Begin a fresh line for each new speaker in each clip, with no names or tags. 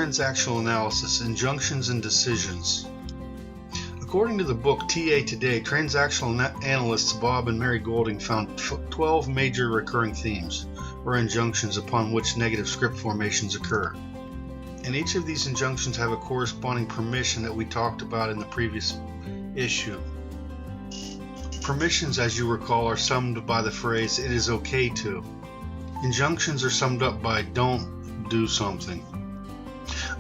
Transactional analysis, injunctions, and decisions. According to the book TA Today, transactional analysts Bob and Mary Golding found 12 major recurring themes, or injunctions, upon which negative script formations occur. And each of these injunctions have a corresponding permission that we talked about in the previous issue. Permissions, as you recall, are summed by the phrase, "it is okay to." Injunctions are summed up by, "don't do something."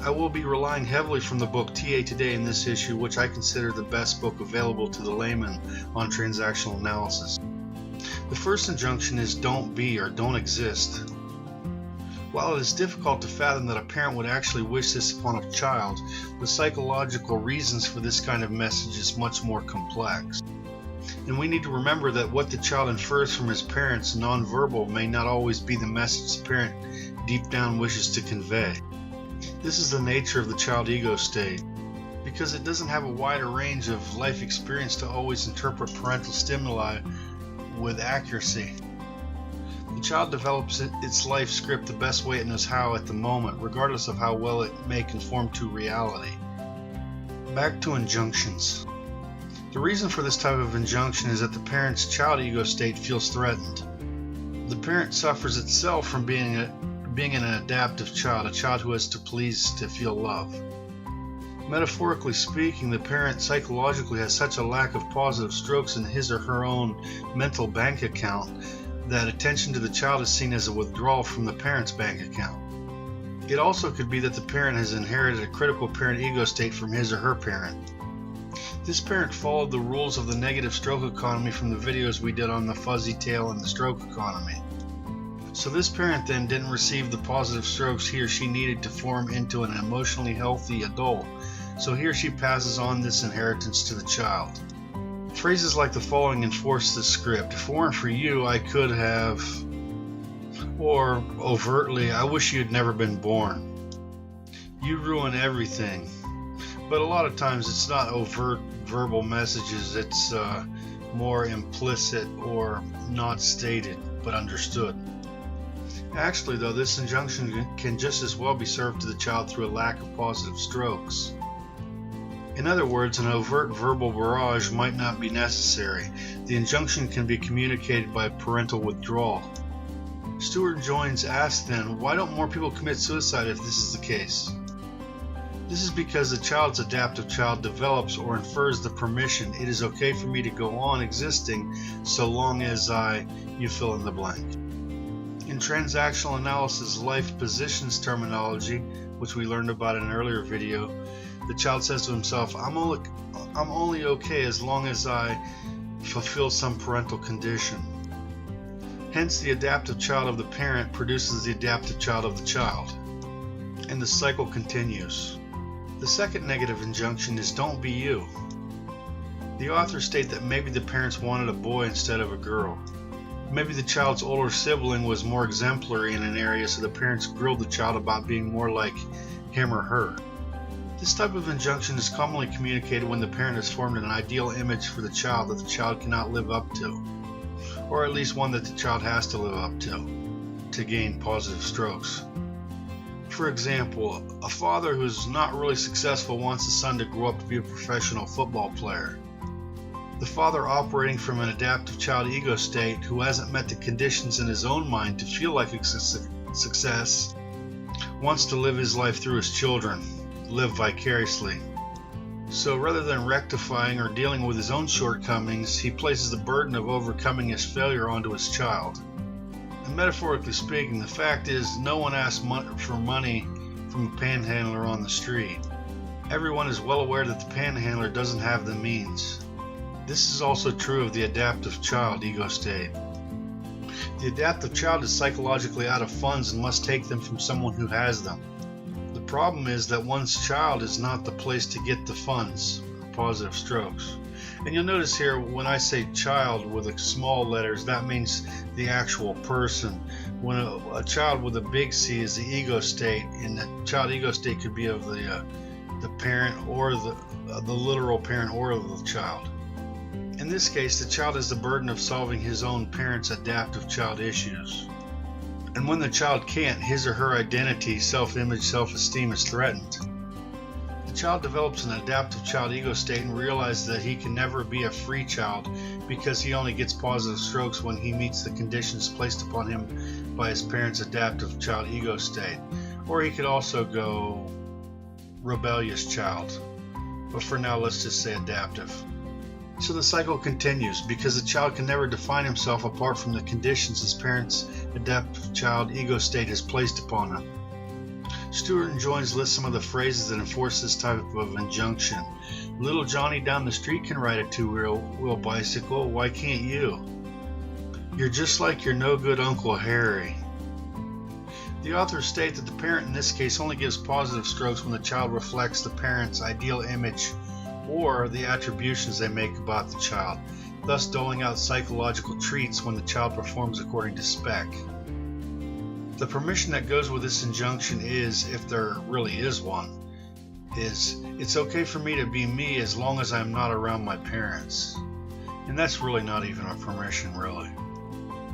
I will be relying heavily from the book TA Today in this issue, which I consider the best book available to the layman on transactional analysis. The first injunction is "don't be" or "don't exist." While it is difficult to fathom that a parent would actually wish this upon a child, the psychological reasons for this kind of message is much more complex. And we need to remember that what the child infers from his parents nonverbal may not always be the message the parent deep down wishes to convey. This is the nature of the child ego state, because it doesn't have a wider range of life experience to always interpret parental stimuli with accuracy. The child develops its life script the best way it knows how at the moment, regardless of how well it may conform to reality. Back to injunctions. The reason for this type of injunction is that the parent's child ego state feels threatened. The parent suffers itself from being an adaptive child, a child who has to please to feel love. Metaphorically speaking, the parent psychologically has such a lack of positive strokes in his or her own mental bank account that attention to the child is seen as a withdrawal from the parent's bank account. It also could be that the parent has inherited a critical parent ego state from his or her parent. This parent followed the rules of the negative stroke economy from the videos we did on the fuzzy tail and the stroke economy. So this parent then didn't receive the positive strokes he or she needed to form into an emotionally healthy adult, so he or she passes on this inheritance to the child. Phrases like the following enforce this script: "If it weren't for you, I could have," or overtly, "I wish you'd never been born." "You ruin everything." But a lot of times it's not overt verbal messages, it's more implicit or not stated but understood. Actually though, this injunction can just as well be served to the child through a lack of positive strokes. In other words, an overt verbal barrage might not be necessary. The injunction can be communicated by parental withdrawal. Stuart Joins asked then, why don't more people commit suicide if this is the case? This is because the child's adaptive child develops or infers the permission, "it is okay for me to go on existing so long as you fill in the blank." In transactional analysis life positions terminology, which we learned about in an earlier video, the child says to himself, I'm only okay as long as I fulfill some parental condition. Hence, the adaptive child of the parent produces the adaptive child of the child, and the cycle continues. The second negative injunction is "don't be you." The authors state that maybe the parents wanted a boy instead of a girl. Maybe the child's older sibling was more exemplary in an area, so the parents grilled the child about being more like him or her. This type of injunction is commonly communicated when the parent has formed an ideal image for the child that the child cannot live up to, or at least one that the child has to live up to gain positive strokes. For example, a father who's not really successful wants his son to grow up to be a professional football player. The father, operating from an adaptive child ego state who hasn't met the conditions in his own mind to feel like a success, wants to live his life through his children, live vicariously. So rather than rectifying or dealing with his own shortcomings, he places the burden of overcoming his failure onto his child. And metaphorically speaking, the fact is no one asks for money from a panhandler on the street. Everyone is well aware that the panhandler doesn't have the means. This is also true of the adaptive child ego state. The adaptive child is psychologically out of funds and must take them from someone who has them. The problem is that one's child is not the place to get the funds, positive strokes. And you'll notice here when I say child with small letters, that means the actual person. When a child with a big C is the ego state, and the child ego state could be of the parent or the literal parent or of the child. In this case, the child has the burden of solving his own parent's adaptive child issues. And when the child can't, his or her identity, self-image, self-esteem is threatened. The child develops an adaptive child ego state and realizes that he can never be a free child because he only gets positive strokes when he meets the conditions placed upon him by his parents' adaptive child ego state. Or he could also go rebellious child. But for now, let's just say adaptive. So the cycle continues because the child can never define himself apart from the conditions his parents' adaptive child ego state has placed upon him. Stewart and Joins list some of the phrases that enforce this type of injunction. Little Johnny down the street can ride a two-wheel bicycle. Why can't you? You're just like your no-good Uncle Harry. The authors state that the parent in this case only gives positive strokes when the child reflects the parent's ideal image or the attributions they make about the child, thus doling out psychological treats when the child performs according to spec. The permission that goes with this injunction is, if there really is one, is it's okay for me to be me as long as I'm not around my parents. And that's really not even a permission, really.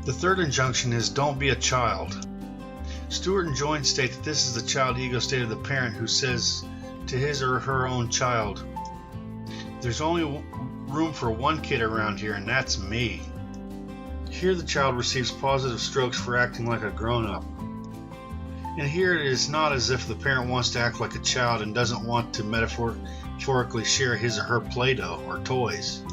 The third injunction is don't be a child. Stewart and Joins state that this is the child ego state of the parent who says to his or her own child, there's only room for one kid around here, and that's me. Here the child receives positive strokes for acting like a grown-up. And here it is not as if the parent wants to act like a child and doesn't want to metaphorically share his or her Play-Doh or toys.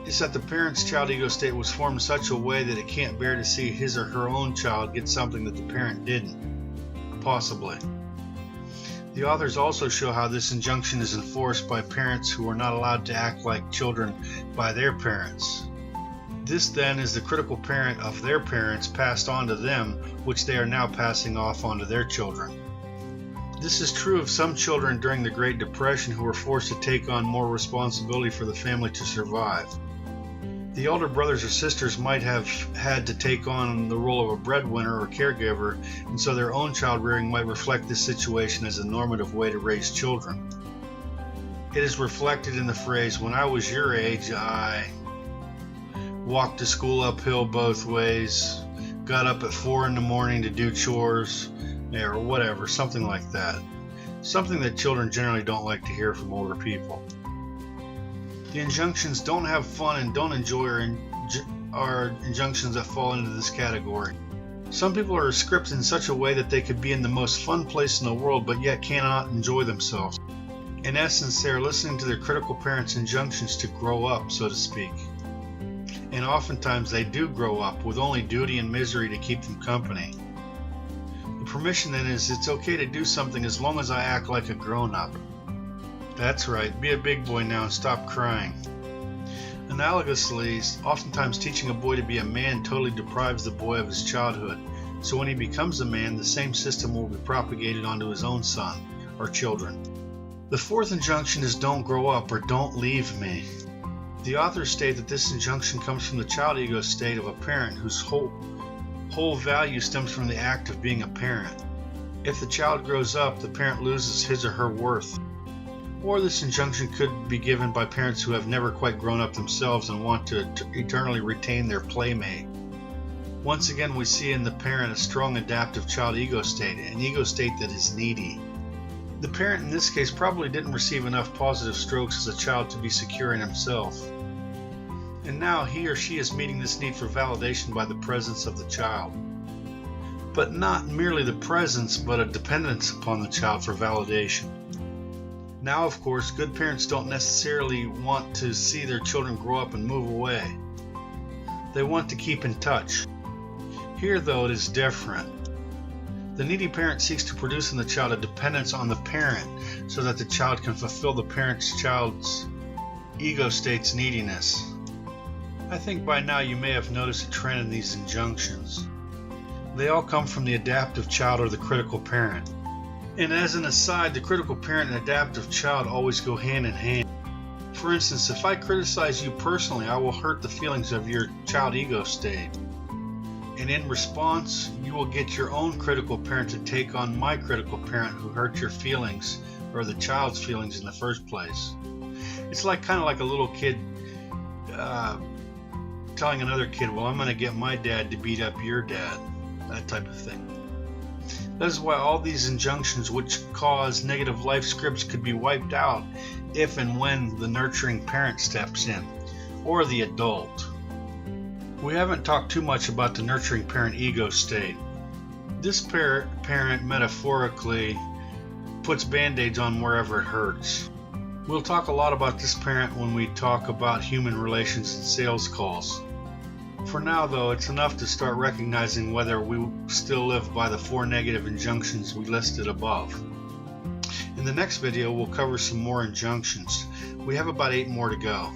It's that the parent's child ego state was formed in such a way that it can't bear to see his or her own child get something that the parent didn't. Possibly. The authors also show how this injunction is enforced by parents who are not allowed to act like children by their parents. This then is the critical parent of their parents passed on to them, which they are now passing off onto their children. This is true of some children during the Great Depression who were forced to take on more responsibility for the family to survive. The older brothers or sisters might have had to take on the role of a breadwinner or caregiver, and so their own child rearing might reflect this situation as a normative way to raise children. It is reflected in the phrase, when I was your age, I walked to school uphill both ways, got up at 4 a.m. to do chores, or whatever, something like that. Something that children generally don't like to hear from older people. The injunctions don't have fun and don't enjoy are injunctions that fall into this category. Some people are scripted in such a way that they could be in the most fun place in the world but yet cannot enjoy themselves. In essence, they are listening to their critical parents' injunctions to grow up, so to speak. And oftentimes they do grow up with only duty and misery to keep them company. The permission then is it's okay to do something as long as I act like a grown-up. That's right, be a big boy now and stop crying. Analogously, oftentimes teaching a boy to be a man totally deprives the boy of his childhood. So when he becomes a man, the same system will be propagated onto his own son or children. The fourth injunction is don't grow up or don't leave me. The authors state that this injunction comes from the child ego state of a parent whose whole value stems from the act of being a parent. If the child grows up, the parent loses his or her worth. Or this injunction could be given by parents who have never quite grown up themselves and want to eternally retain their playmate. Once again, we see in the parent a strong adaptive child ego state, an ego state that is needy. The parent in this case probably didn't receive enough positive strokes as a child to be secure in himself. And now he or she is meeting this need for validation by the presence of the child. But not merely the presence, but a dependence upon the child for validation. Now, of course, good parents don't necessarily want to see their children grow up and move away. They want to keep in touch. Here, though, it is different. The needy parent seeks to produce in the child a dependence on the parent so that the child can fulfill the child's ego state's neediness. I think by now you may have noticed a trend in these injunctions. They all come from the adaptive child or the critical parent. And as an aside, the critical parent and adaptive child always go hand in hand. For instance, if I criticize you personally, I will hurt the feelings of your child ego state. And in response, you will get your own critical parent to take on my critical parent who hurt your feelings, or the child's feelings in the first place. It's kind of like a little kid telling another kid, well, I'm going to get my dad to beat up your dad. that type of thing. That is why all these injunctions which cause negative life scripts could be wiped out if and when the nurturing parent steps in, or the adult. We haven't talked too much about the nurturing parent ego state. This parent metaphorically puts band-aids on wherever it hurts. We'll talk a lot about this parent when we talk about human relations and sales calls. For now, though, it's enough to start recognizing whether we still live by the 4 negative injunctions we listed above. In the next video, we'll cover some more injunctions. We have about 8 more to go.